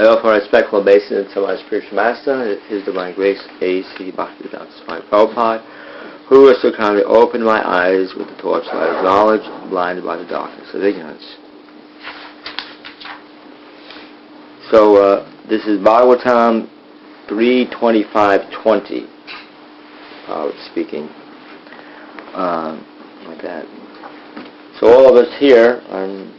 I offer a respectful obeisance to my spiritual master, His Divine Grace A.C. Bhaktivedanta Swami Prabhupada, who has so kindly opened my eyes with the torchlight of knowledge, blinded by the darkness of ignorance. So this is Bhagavatam 3:25-20. Speaking like that. So all of us here, I'm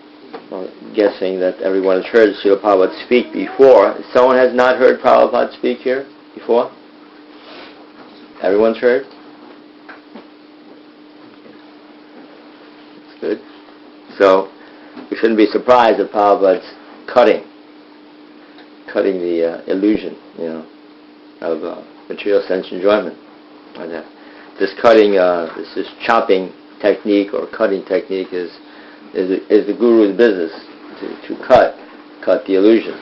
guessing that everyone has heard Srila Prabhupada speak before. Someone has not heard Prabhupada speak here before? Everyone's heard? That's good. So we shouldn't be surprised if Prabhupada's cutting the illusion, of material sense enjoyment. Like that. This chopping technique or cutting technique is the guru's business, to cut the illusion.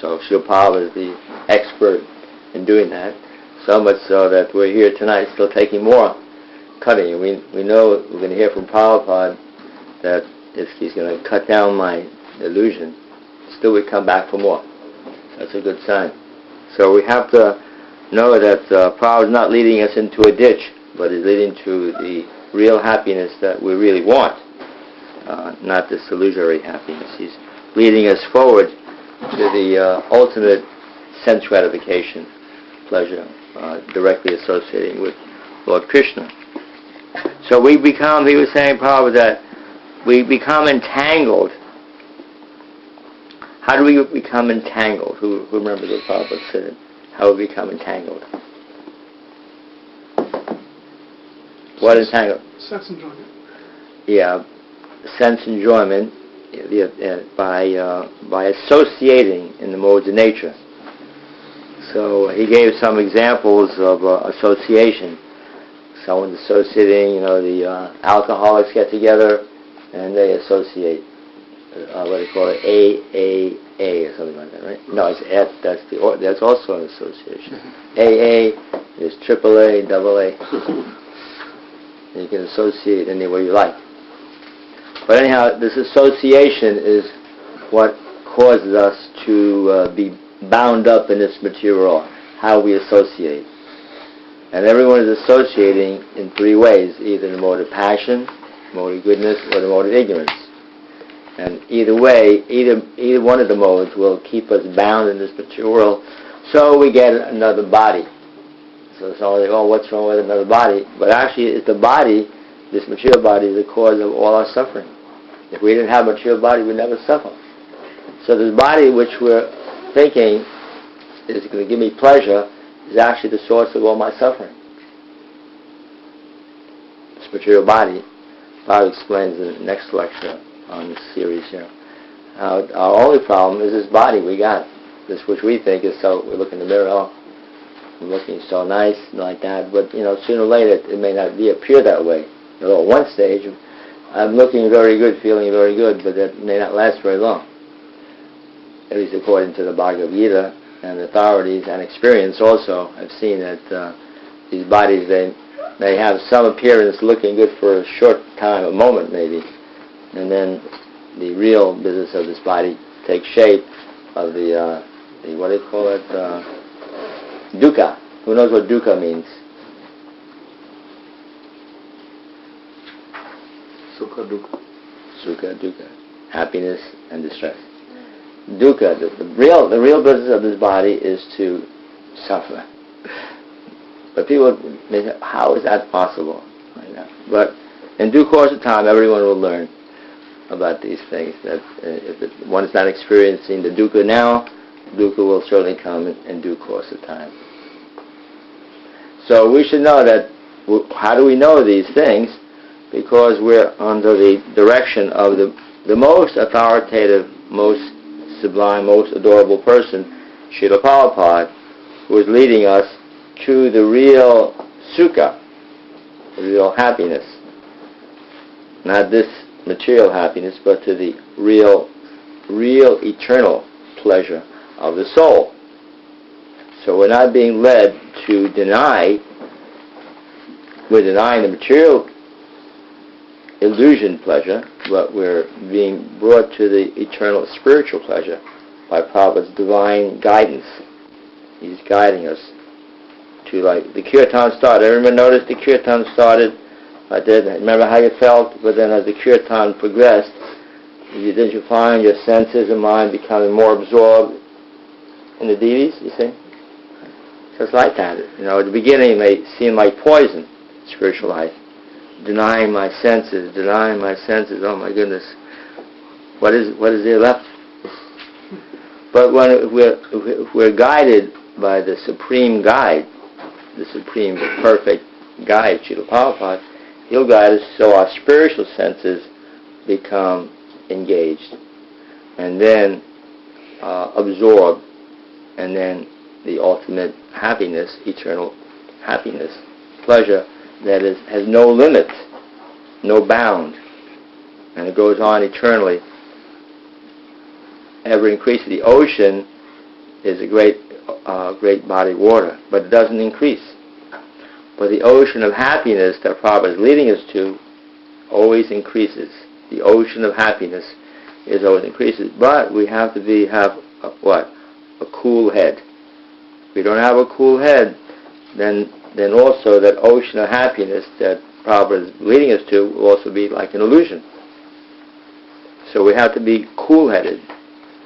So Srila Prabhupada is the expert in doing that, so much so that we're here tonight still taking more cutting. We know we're going to hear from Prabhupada that if he's going to cut down my illusion, still we come back for more. That's a good sign. So we have to know that Prabhupada is not leading us into a ditch, but is leading to the real happiness that we really want, not this illusory happiness. He's leading us forward to the ultimate sense gratification, pleasure, directly associating with Lord Krishna. So we become, he was saying, Prabhupada, that we become entangled. How do we become entangled? Who remembers what Prabhupada said? How we become entangled? What entangled? Sense enjoyment. Yeah, sense enjoyment by associating in the modes of nature. So he gave some examples of association. Someone's associating, the alcoholics get together and they associate. What do you call it? AAA or something like that, right? No, it's F. That's also an association. AA is AAA, AA. You can associate any way you like. But anyhow, this association is what causes us to be bound up in this material, how we associate. And everyone is associating in three ways, either the mode of passion, mode of goodness, or the mode of ignorance. And either way, either one of the modes will keep us bound in this material world, so we get another body. So someone will say, what's wrong with another body? But actually, it's the body, this material body, is the cause of all our suffering. If we didn't have a material body, we'd never suffer. So this body which we're thinking is going to give me pleasure is actually the source of all my suffering. This material body, Bob explains in the next lecture on this series here, how our only problem is this body we got, this which we think is so, we look in the mirror, I'm looking so nice and like that, but sooner or later it may not appear that way. At one stage, I'm looking very good, feeling very good, but that may not last very long. At least according to the Bhagavad Gita and authorities and experience also, I've seen that these bodies, they have some appearance looking good for a short time, a moment maybe, and then the real business of this body takes shape of the what do you call it, dukkha. Who knows what dukkha means? Sukha, dukkha. Sukha, dukkha. Happiness and distress. Dukkha, the real business of this body is to suffer. But people may say, how is that possible? Like that. But in due course of time, everyone will learn about these things. That if one is not experiencing the dukkha now, dukkha will certainly come in due course of time. So we should know that. How do we know these things? Because we're under the direction of the most authoritative, most sublime, most adorable person, Srila Prabhupada, who is leading us to the real sukha, the real happiness. Not this material happiness, but to the real eternal pleasure of the soul. So we're not being led to deny, we're denying the material illusion pleasure, but we're being brought to the eternal spiritual pleasure by Prabhupada's divine guidance. He's guiding us to, like, the kirtan started. Everyone noticed the kirtan started. I did. Remember how you felt? But then as the kirtan progressed, did you find your senses and mind becoming more absorbed in the deities, you see? So it's like that. You know, at the beginning it may seem like poison, spiritual life. Denying my senses, oh my goodness. What is there left? But when we're guided by the supreme guide, the supreme, the perfect guide, Srila Prabhupada, he'll guide us so our spiritual senses become engaged and then absorbed, and then the ultimate happiness, eternal happiness, pleasure that has no limit, no bound, and it goes on eternally, ever increasing. The ocean is a great body of water, but it doesn't increase. But the ocean of happiness that Prabhupada is leading us to always increases. The ocean of happiness is always increases. But we have to have a cool head. If we don't have a cool head, then also that ocean of happiness that Prabhupada is leading us to will also be like an illusion. So we have to be cool-headed,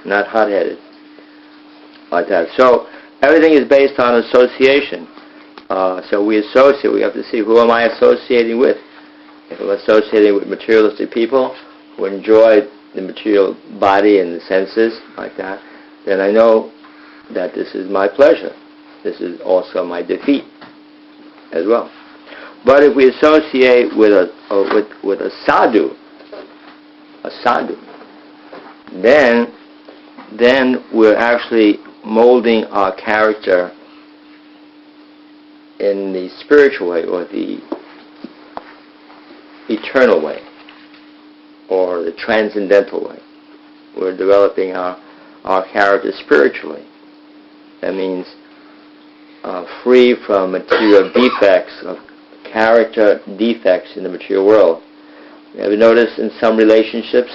not hot-headed, like that. So everything is based on association. So we associate. We have to see, who am I associating with? If I'm associating with materialistic people who enjoy the material body and the senses, like that, then I know that this is my pleasure. This is also my defeat as well. But if we associate with a sadhu, then we're actually molding our character in the spiritual way, or the eternal way, or the transcendental way. We're developing our character spiritually. That means free from material defects, of character defects in the material world. You ever notice in some relationships,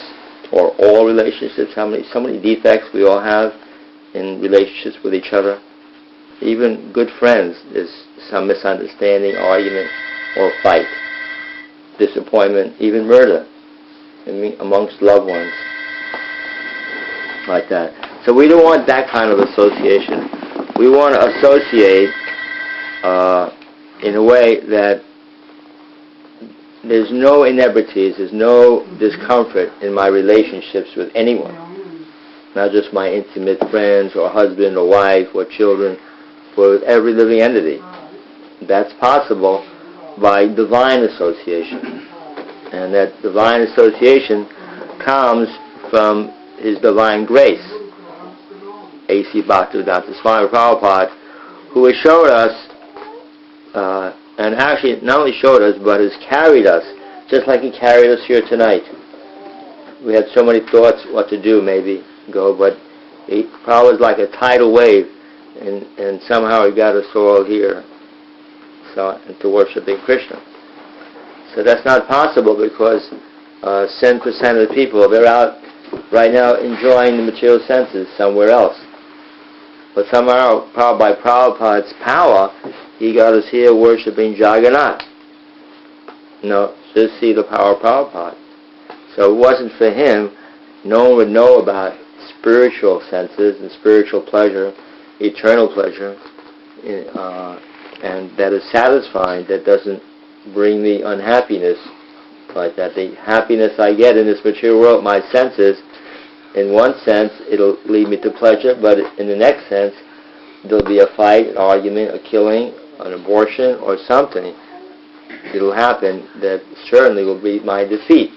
or all relationships, so many defects we all have in relationships with each other? Even good friends, there's some misunderstanding, argument, or fight, disappointment, even murder amongst loved ones, like that. So we don't want that kind of association. We want to associate in a way that there's no inebrities, there's no discomfort in my relationships with anyone, not just my intimate friends or husband or wife or children, but with every living entity. That's possible by divine association. And that divine association comes from His Divine Grace, A.C. Bhaktivedanta Swami Prabhupada, who has showed us, and actually not only showed us, but has carried us, just like he carried us here tonight. We had so many thoughts what to do, maybe go, but Prabhupada was like a tidal wave, and somehow he got us all here, into worshiping Krishna. So that's not possible because 10% of the people, they're out right now enjoying the material senses somewhere else. But somehow, by Prabhupada's power, he got us here worshiping Jagannath. Just see the power of Prabhupada. So if it wasn't for him, no one would know about spiritual senses and spiritual pleasure, eternal pleasure, and that is satisfying, that doesn't bring me unhappiness like that. The happiness I get in this material world, my senses, in one sense, it'll lead me to pleasure, but in the next sense, there'll be a fight, an argument, a killing, an abortion, or something. It'll happen that certainly will be my defeat.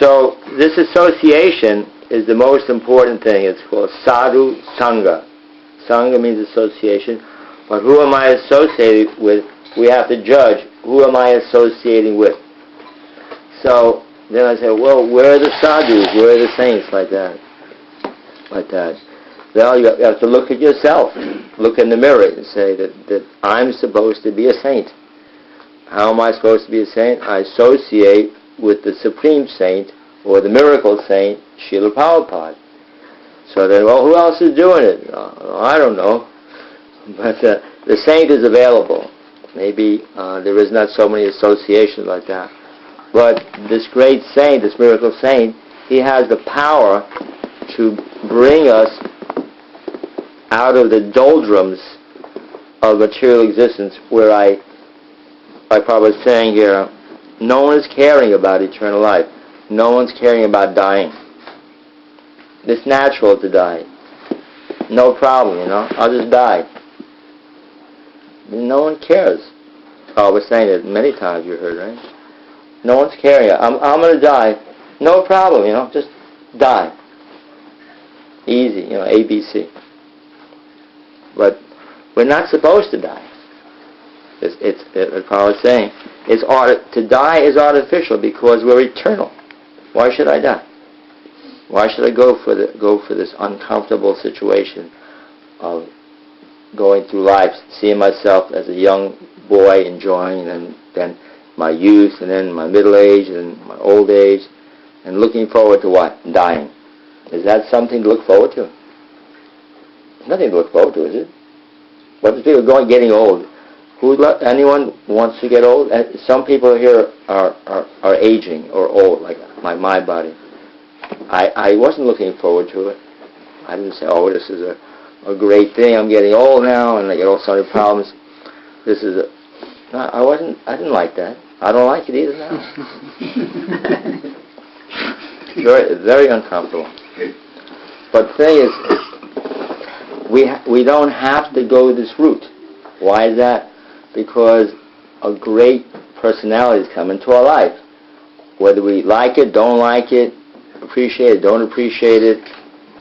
So this association is the most important thing. It's called sadhu sangha. Sangha means association. But who am I associated with? We have to judge, who am I associating with? So then I say, well, where are the sadhus? Where are the saints? Like that. Well, you have to look at yourself. Look in the mirror and say that I'm supposed to be a saint. How am I supposed to be a saint? I associate with the Supreme Saint, or the Miracle Saint, Srila Prabhupada. So then, well, who else is doing it? I don't know. But the saint is available. Maybe there is not so many associations like that. But this great saint, this miracle saint, he has the power to bring us out of the doldrums of material existence where like Prabhupada was saying here, no one is caring about eternal life. No one's caring about dying. It's natural to die. No problem, I'll just die. No one cares. I was saying it many times, you heard, right? No one's caring. I'm going to die. No problem, just die. Easy, ABC. But we're not supposed to die. As Prabhupada was saying, to die is artificial because we're eternal. Why should I die? Why should I go for this uncomfortable situation of going through life, seeing myself as a young boy enjoying, and then my youth, and then my middle age, and my old age, and looking forward to what? Dying. Is that something to look forward to? Nothing to look forward to, is it? What is people getting old? Anyone wants to get old? Some people here are aging or old, like my body. I wasn't looking forward to it. I didn't say, oh, this is a great thing. I'm getting old now, and I get all sorts of problems. I didn't like that. I don't like it either now. Very, very uncomfortable. But the thing is, we don't have to go this route. Why is that? Because a great personality has come into our life. Whether we like it, don't like it, appreciate it, don't appreciate it,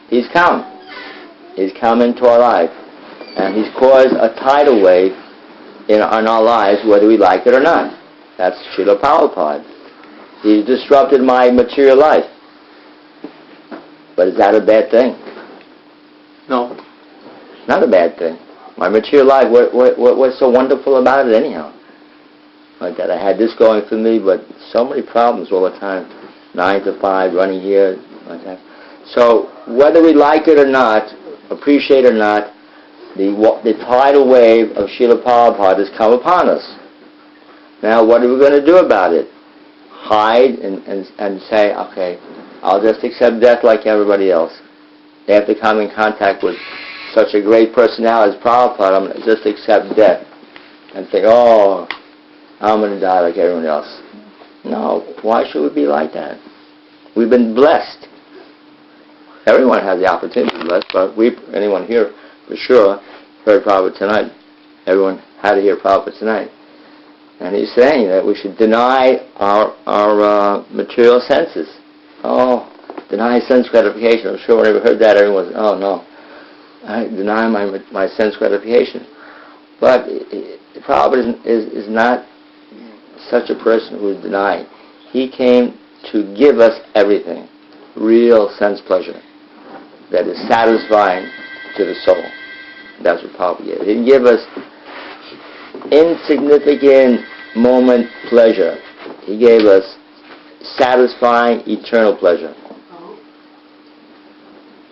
he's come. He's come into our life. And he's caused a tidal wave in our lives, whether we like it or not. That's Srila Prabhupada. He's disrupted my material life. But is that a bad thing? No. Not a bad thing. My material life, what's so wonderful about it anyhow? Like that, I had this going for me, but so many problems all the time. 9 to 5, running here, like that. So whether we like it or not, appreciate it or not, the tidal wave of Srila Prabhupada has come upon us. Now what are we going to do about it? Hide and say, okay, I'll just accept death like everybody else. They have to come in contact with such a great personality as Prabhupada, I'm going to just accept death and think, oh, I'm going to die like everyone else. No, why should we be like that? We've been blessed. Everyone has the opportunity to be blessed, but anyone here for sure heard Prabhupada tonight. Everyone had to hear Prabhupada tonight. And he's saying that we should deny our material senses. Oh, deny sense gratification. I'm sure whenever heard that, everyone was, oh no, I deny my sense gratification. But Prabhupada is not such a person who is denying. He came to give us everything, real sense pleasure that is satisfying to the soul. That's what Prabhupada gave. He didn't give us insignificant moment pleasure. He gave us satisfying eternal pleasure.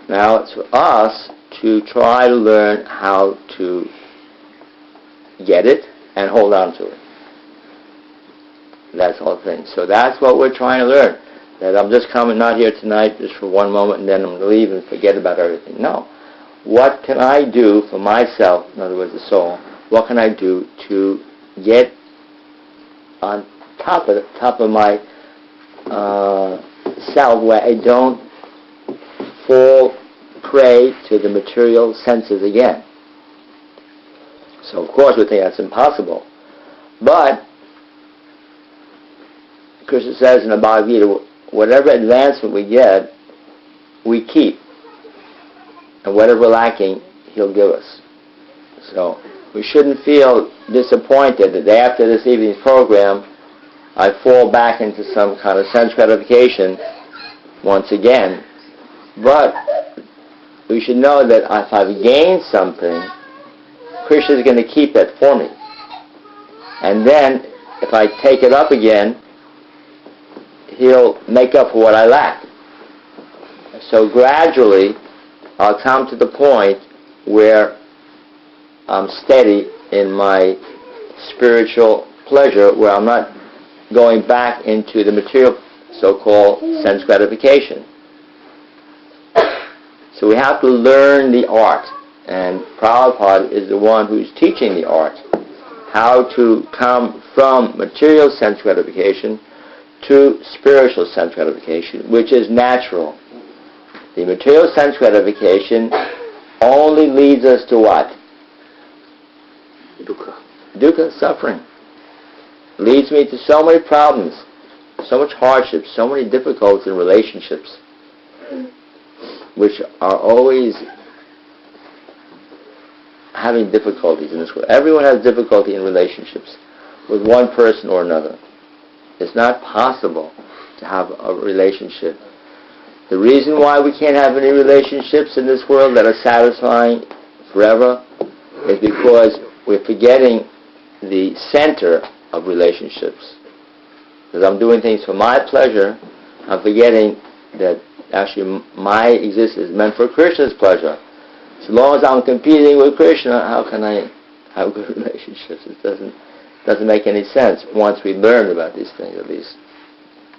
Now it's for us to try to learn how to get it and hold on to it. That's all the thing. So that's what we're trying to learn. That I'm just coming, not here tonight, just for one moment, and then I'm going to leave and forget about everything. No. What can I do for myself, in other words, the soul, what can I do to get on top of my self where I don't fall prey to the material senses again? So of course we think that's impossible. But Krishna says in the Bhagavad Gita, whatever advancement we get, we keep. And whatever we're lacking, he'll give us. So we shouldn't feel disappointed that after this evening's program, I fall back into some kind of sense gratification once again. But we should know that if I've gained something, Krishna is going to keep it for me. And then, if I take it up again, he'll make up for what I lack. So gradually, I'll come to the point where I'm steady in my spiritual pleasure, where I'm not going back into the material so-called sense gratification. So we have to learn the art, and Prabhupada is the one who's teaching the art, how to come from material sense gratification to spiritual sense gratification, which is natural. The material sense gratification only leads us to what? Dukkha. Dukkha, suffering. Leads me to so many problems, so much hardship, so many difficulties in relationships, which are always having difficulties in this world. Everyone has difficulty in relationships with one person or another. It's not possible to have a relationship. The reason why we can't have any relationships in this world that are satisfying forever is because we're forgetting the center of relationships. Because I'm doing things for my pleasure, I'm forgetting that actually my existence is meant for Krishna's pleasure. As long as I'm competing with Krishna, how can I have good relationships? It doesn't make any sense once we learn about these things, at least.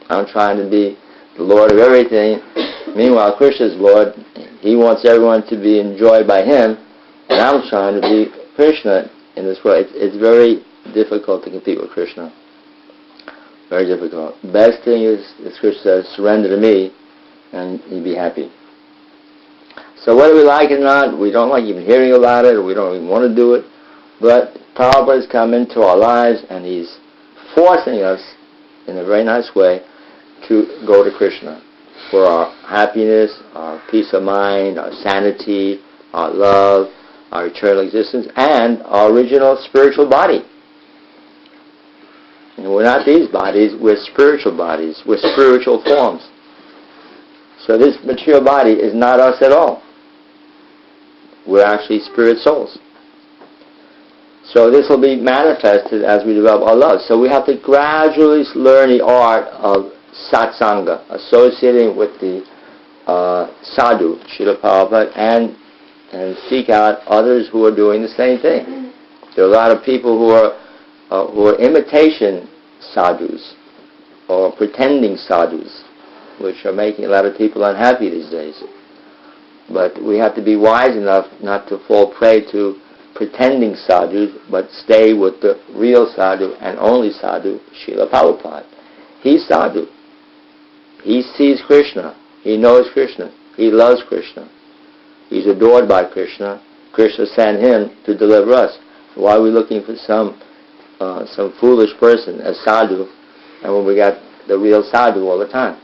I'm trying to be the Lord of everything. Meanwhile, Krishna's Lord, He wants everyone to be enjoyed by Him, and I'm trying to be Krishna in this world. It's very difficult to compete with Krishna. Very difficult. The best thing is, as Krishna says, surrender to me, and you'll be happy. So whether we like it or not, we don't like even hearing about it, or we don't even want to do it, but Prabhupada has come into our lives, and he's forcing us, in a very nice way, to go to Krishna for our happiness, our peace of mind, our sanity, our love, our eternal existence, and our original spiritual body. And we're not these bodies, we're spiritual bodies, we're spiritual forms. So this material body is not us at all. We're actually spirit souls. So this will be manifested as we develop our love. So we have to gradually learn the art of satsanga, associating with the sadhu, Srila Prabhupada, and seek out others who are doing the same thing. There are a lot of people who are imitation sadhus, or pretending sadhus, which are making a lot of people unhappy these days. But we have to be wise enough not to fall prey to pretending sadhus, but stay with the real sadhu and only sadhu, Srila Prabhupada. He's sadhu. He sees Krishna. He knows Krishna. He loves Krishna. He's adored by Krishna. Krishna sent him to deliver us. Why are we looking for some foolish person as sadhu, and when we got the real sadhu all the time?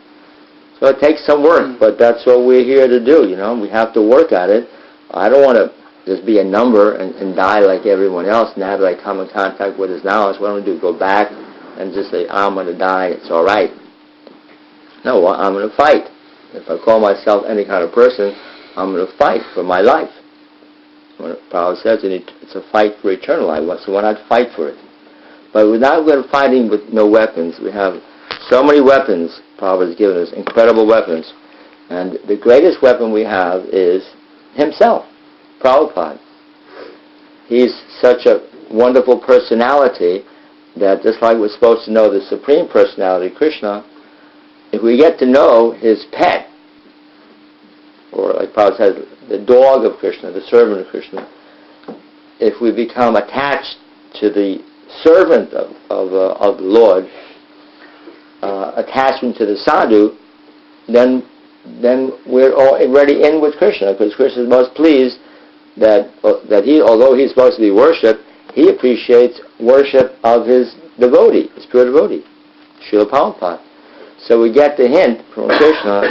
So it takes some work, but that's what we're here to do, We have to work at it. I don't want to just be a number and die like everyone else now that I come in contact with His knowledge. What I'm going to do, go back and just say, I'm going to die, it's all right. No, I'm going to fight. If I call myself any kind of person, I'm going to fight for my life. When Prabhupada says it's a fight for eternal life, so why not fight for it? But we're not going to fighting with no weapons. We have so many weapons. Prabhupada has given us incredible weapons. And the greatest weapon we have is Himself, Prabhupada. He's such a wonderful personality that just like we're supposed to know the Supreme Personality, Krishna, if we get to know His pet, or like Prabhupada says, the dog of Krishna, the servant of Krishna, if we become attached to the servant of the Lord, attachment to the sadhu, then we're already in with Krishna, because Krishna is most pleased that he, although he's supposed to be worshipped, he appreciates worship of his devotee, his pure devotee, Srila Prabhupada. So we get the hint from Krishna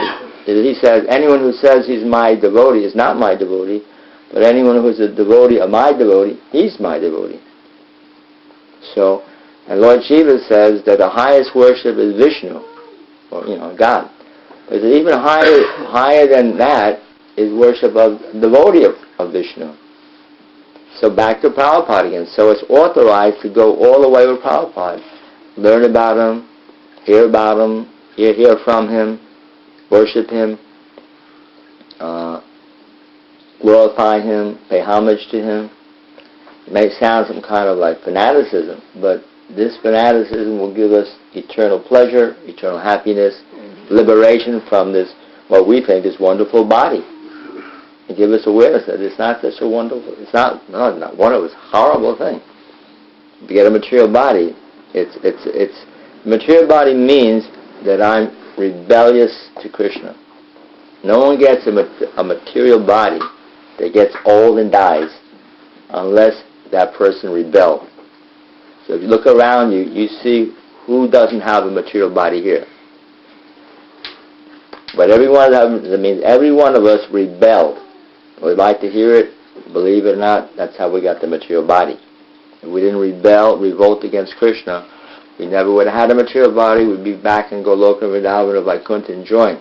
that he says, anyone who says he's my devotee is not my devotee, but anyone who is a devotee of my devotee, he's my devotee. So, and Lord Shiva says that the highest worship is Vishnu, or God. But even higher than that is worship of devotee of Vishnu. So back to Prabhupada again. So it's authorized to go all the way with Prabhupada. Learn about him, hear about him, hear from him, worship him, glorify Him, pay homage to Him. It may sound some kind of like fanaticism, but this fanaticism will give us eternal pleasure, eternal happiness, liberation from this, what we think is wonderful body. And give us awareness that it's not such a wonderful, it's not wonderful, it's a horrible thing. To get a material body, material body means that I'm rebellious to Krishna. No one gets a material body that gets old and dies unless that person rebelled. So if you look around you, you see who doesn't have a material body here. But that means every one of us rebelled. We'd like to hear it, believe it or not, that's how we got the material body. If we didn't revolt against Krishna, we never would have had a material body. We'd be back in Goloka Vrindavan of Vaikuntha enjoying.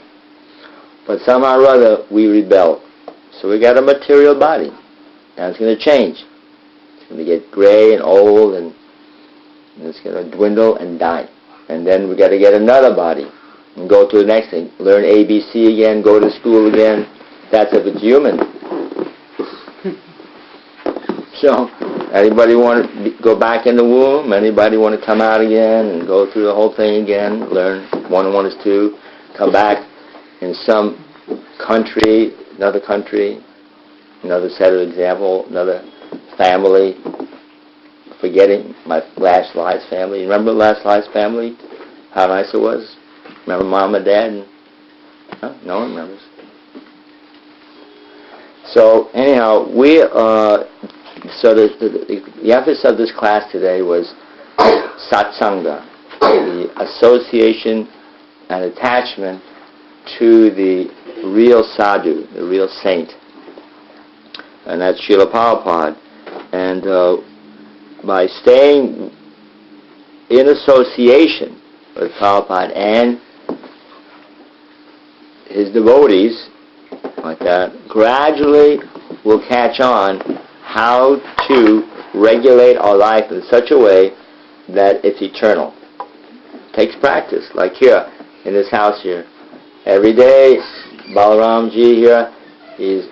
But somehow or other, we rebelled. So we got a material body. And it's going to change. It's going to get gray and old, and it's going to dwindle and die. And then we got to get another body and go to the next thing. Learn ABC again, go to school again. That's if it's human. So, anybody want to go back in the womb? Anybody want to come out again and go through the whole thing again? Learn 1 and 1 is 2. Come back in some country, another set of example, another family. Forgetting my last life's family. Remember last life's family? How nice it was? Remember Mom and Dad? No one remembers. So anyhow, the emphasis of this class today was satsanga, the association and attachment to the real sadhu, the real saint, and that's Srila Prabhupada. And by staying in association with Prabhupada and his devotees, like that, gradually we'll catch on how to regulate our life in such a way that it's eternal. It takes practice, like here, in this house here. Every day, Balaramji here, he's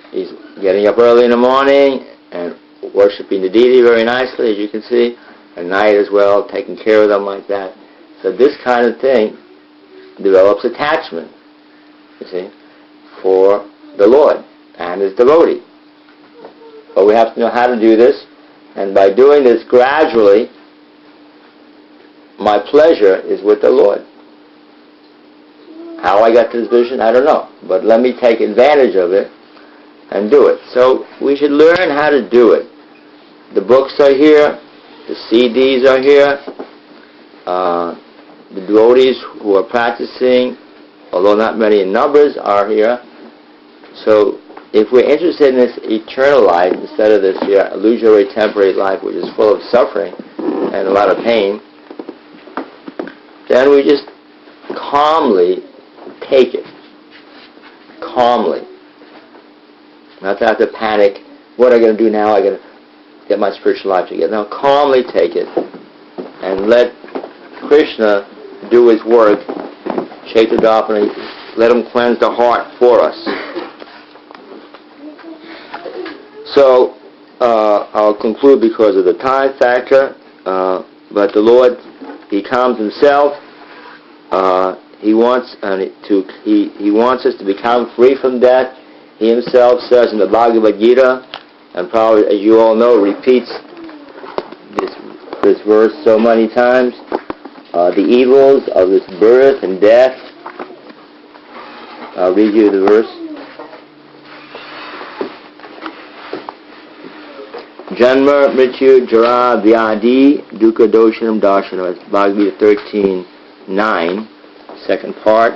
getting up early in the morning and worshipping the deity very nicely, as you can see, at night as well, taking care of them like that. So this kind of thing develops attachment, you see, for the Lord and His devotee. But we have to know how to do this, and by doing this gradually, my pleasure is with the Lord. How I got to this vision, I don't know, but let me take advantage of it and do it. So we should learn how to do it. The books are here, the CDs are here, the devotees who are practicing, although not many in numbers, are here. So if we're interested in this eternal life instead of this illusory temporary life which is full of suffering and a lot of pain, then we just calmly take it. Calmly. Not to have to panic. What am I going to do now? I got to get my spiritual life together. No, calmly take it and let Krishna do His work. Chaitadapani, let Him cleanse the heart for us. So, I'll conclude because of the time factor, but the Lord, He calms Himself. He wants us to become free from death. He Himself says in the Bhagavad Gita, and probably, as you all know, repeats this verse so many times, the evils of this birth and death. I'll read you the verse. Janma, Mrityu, Jara, Vyadi, Dukkha, Doshanam, Darshanam. That's Bhagavad Gita 13:9, second part.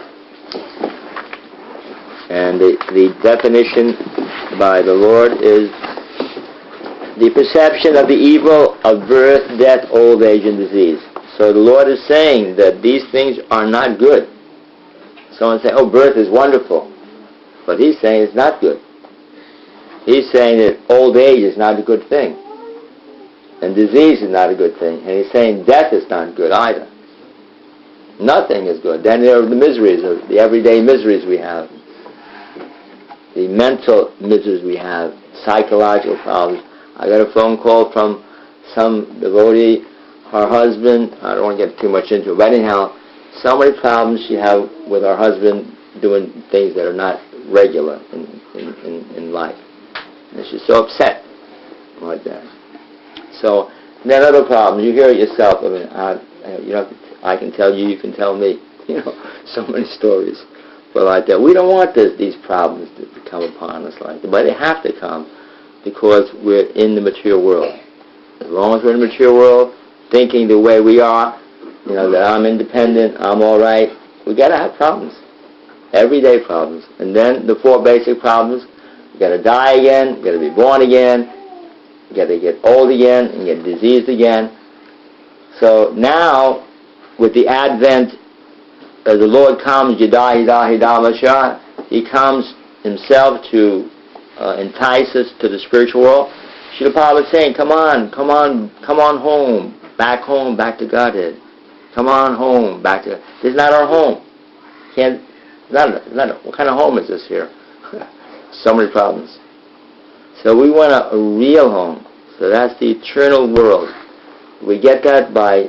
And the definition by the Lord is the perception of the evil of birth, death, old age, and disease. So the Lord is saying that these things are not good. Someone say, oh, birth is wonderful. But He's saying it's not good. He's saying that old age is not a good thing. And disease is not a good thing. And He's saying death is not good either. Nothing is good. Then there are the miseries, the everyday miseries we have. the mental miseries we have, psychological problems. I got a phone call from some devotee, her husband, I don't want to get too much into it, but anyhow, so many problems she had with her husband doing things that are not regular in life. And she's so upset like that. So, then other problems, you hear it yourself. I mean, I can tell you, you can tell me, so many stories. But like that, we don't want these problems to come upon us like that. But they have to come because we're in the material world. As long as we're in the material world, thinking the way we are, that I'm independent, I'm all right, we got to have problems. Everyday problems. And then the 4 basic problems, you got to die again, you got to be born again, you got to get old again, and get diseased again. So now, with the advent, as the Lord comes, Yada Hida Mashiach, He comes Himself to entice us to the spiritual world. Srila Prabhupada is saying, come on home, back to Godhead. Come on home, back to... This is not our home. What kind of home is this here? So many problems. So we want a real home. So that's the eternal world. We get that by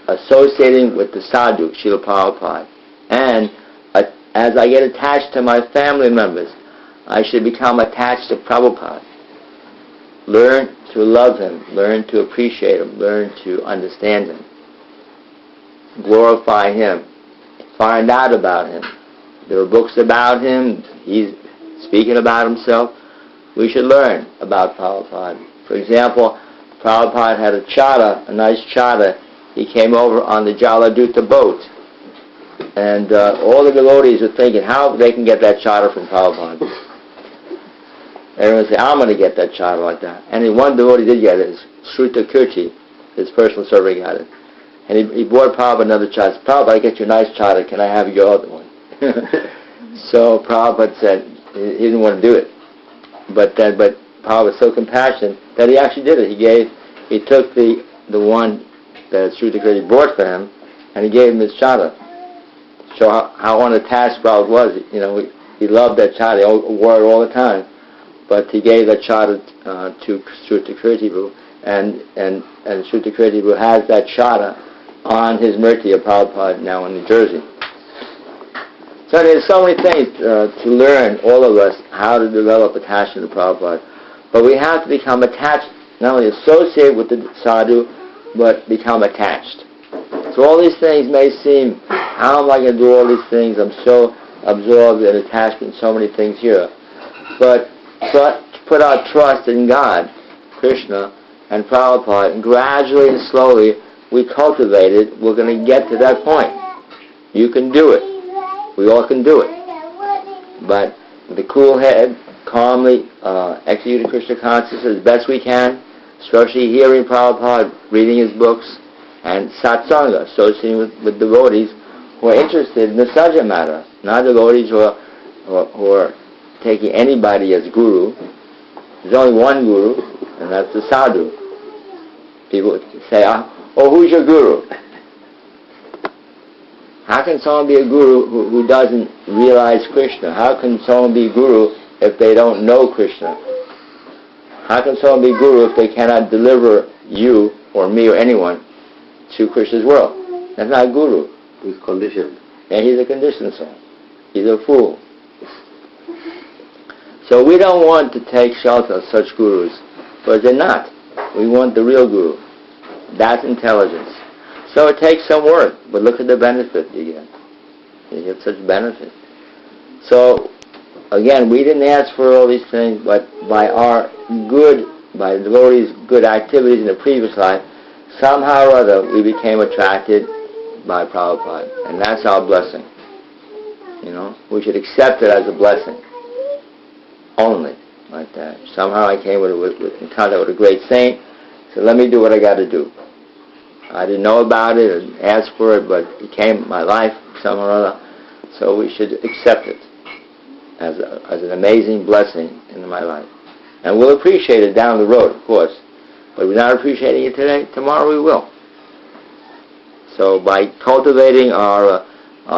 associating with the sadhu, Srila Prabhupada. And as I get attached to my family members, I should become attached to Prabhupada. Learn to love him, learn to appreciate him, learn to understand him. Glorify him. Find out about him. There are books about him. He's speaking about himself. We should learn about Prabhupada. For example, Prabhupada had a nice charter. He came over on the Jaladuta boat. And all the devotees were thinking how they can get that charter from Prabhupada. Everyone said, I'm going to get that charter like that. And one devotee did get it. Sruta Kirti, his personal servant, got it. And he bought Prabhupada another charter. Prabhupada, I get you a nice charter. Can I have your other one? So Prabhupada said he didn't want to do it. But Prabhupada was so compassionate that he actually did it. He took the one that Sruta Kirti bought for him, and he gave him his charter. Show how unattached Prabhupada was. He loved that charter. He wore it all the time. But he gave that charter to Sruta Kirti, and Sruta Kirti has that charter on his Murti of Prabhupada now in New Jersey. So there's so many things to learn, all of us, how to develop attachment to Prabhupada. But we have to become attached, not only associate with the sadhu, but become attached. So all these things may seem, how am I going to do all these things? I'm so absorbed and attached in so many things here. But put our trust in God, Krishna, and Prabhupada, and gradually and slowly we cultivate it. We're going to get to that point. You can do it. We all can do it. But with a cool head, calmly executing Krishna consciousness as best we can, especially hearing Prabhupada, reading his books, and satsanga, associating with devotees who are interested in the subject matter, not devotees who are taking anybody as guru. There's only one guru, and that's the sadhu. People say, oh, who's your guru? How can someone be a guru who doesn't realize Krishna? How can someone be a guru if they don't know Krishna? How can someone be a guru if they cannot deliver you or me or anyone to Krishna's world? That's not a guru. He's conditioned. And he's a conditioned soul. He's a fool. So we don't want to take shelter of such gurus, because they're not. We want the real guru. That's intelligence. So it takes some work, but look at the benefit you get. You get such benefit. So, again, we didn't ask for all these things, but by the devotees' good activities in the previous life, somehow or other we became attracted by Prabhupada. And that's our blessing. We should accept it as a blessing. Only like that. Somehow I came in contact with a great saint, so let me do what I got to do. I didn't know about it and ask for it, but it came in my life somehow or other. So we should accept it as an amazing blessing in my life. And we'll appreciate it down the road, of course. But if we're not appreciating it today, tomorrow we will. So by cultivating our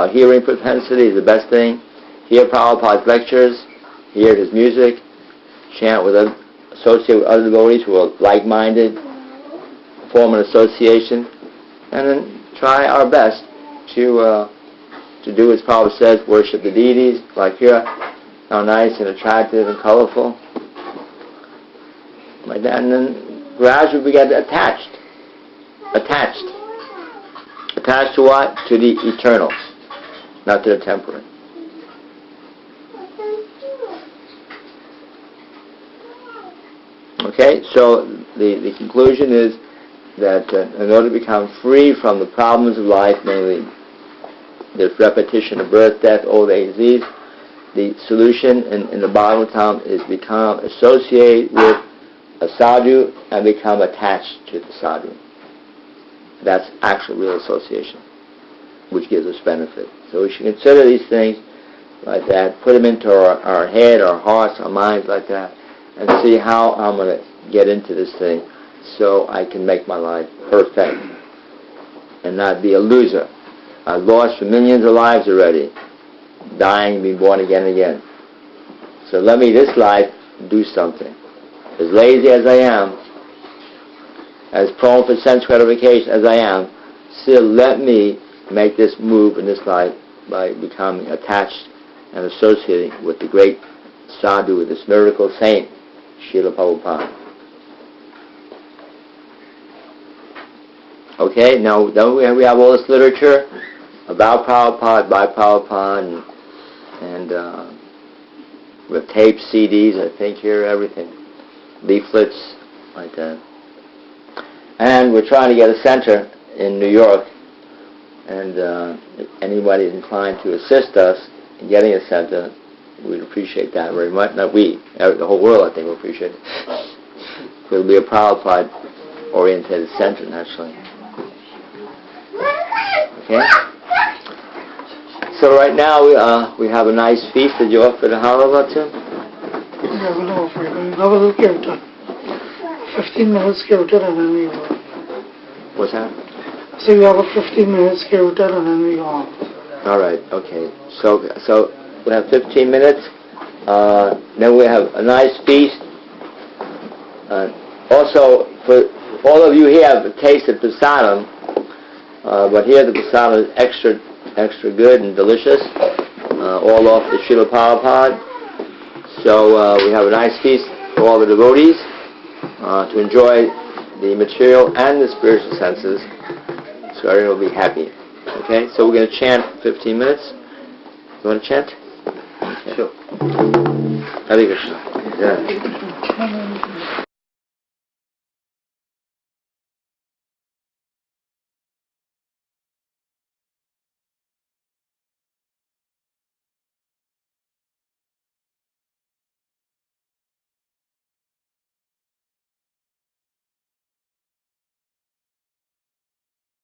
hearing propensity is the best thing. hear Prabhupada's lectures, hear his music, chant with other, associate with other devotees who are like-minded, form an association, and then try our best to do as Prabhupada says, worship the deities, like here, how nice and attractive and colorful. Like that, and then gradually we get attached. Attached to what? To the eternal, not to the temporary. Okay, so the conclusion is that in order to become free from the problems of life, namely the repetition of birth, death, old age, disease, the solution in the Bhagavatam is become associated with a sadhu and become attached to the sadhu. That's actual real association, which gives us benefit. So we should consider these things like that, put them into our head, our hearts, our minds like that, and see how I'm going to get into this thing so I can make my life perfect and not be a loser. I've lost for millions of lives already, dying and being born again and again. So let me this life do something. As lazy as I am, as prone for sense gratification as I am, still let me make this move in this life by becoming attached and associating with the great sadhu, with this miracle saint, Srila Prabhupada. Okay, now we have all this literature about Prabhupada, by Prabhupada, and with tapes, CDs, I think here, everything. Leaflets, like that. And we're trying to get a center in New York, and if anybody is inclined to assist us in getting a center, we'd appreciate that very much. Not we, the whole world I think will appreciate it. It'll be a Prabhupada-oriented center, naturally. Okay? So right now we have a nice feast that you offer the Bhagavatam. Yeah, we'll offer it. 15 minutes Kirtan and then we go. What's that? So you have a 15 minutes Kirtan and then we go on. Alright, okay. So we have 15 minutes. Then we have a nice feast. Also, for all of you here have tasted prasadam, but here the prasadam is extra good and delicious, all off the Srila Prabhupada. So we have a nice feast for all the devotees to enjoy the material and the spiritual senses, so everyone will be happy. Okay, so we're going to chant 15 minutes. You want to chant? Okay. Sure. Hare Krishna. Yeah.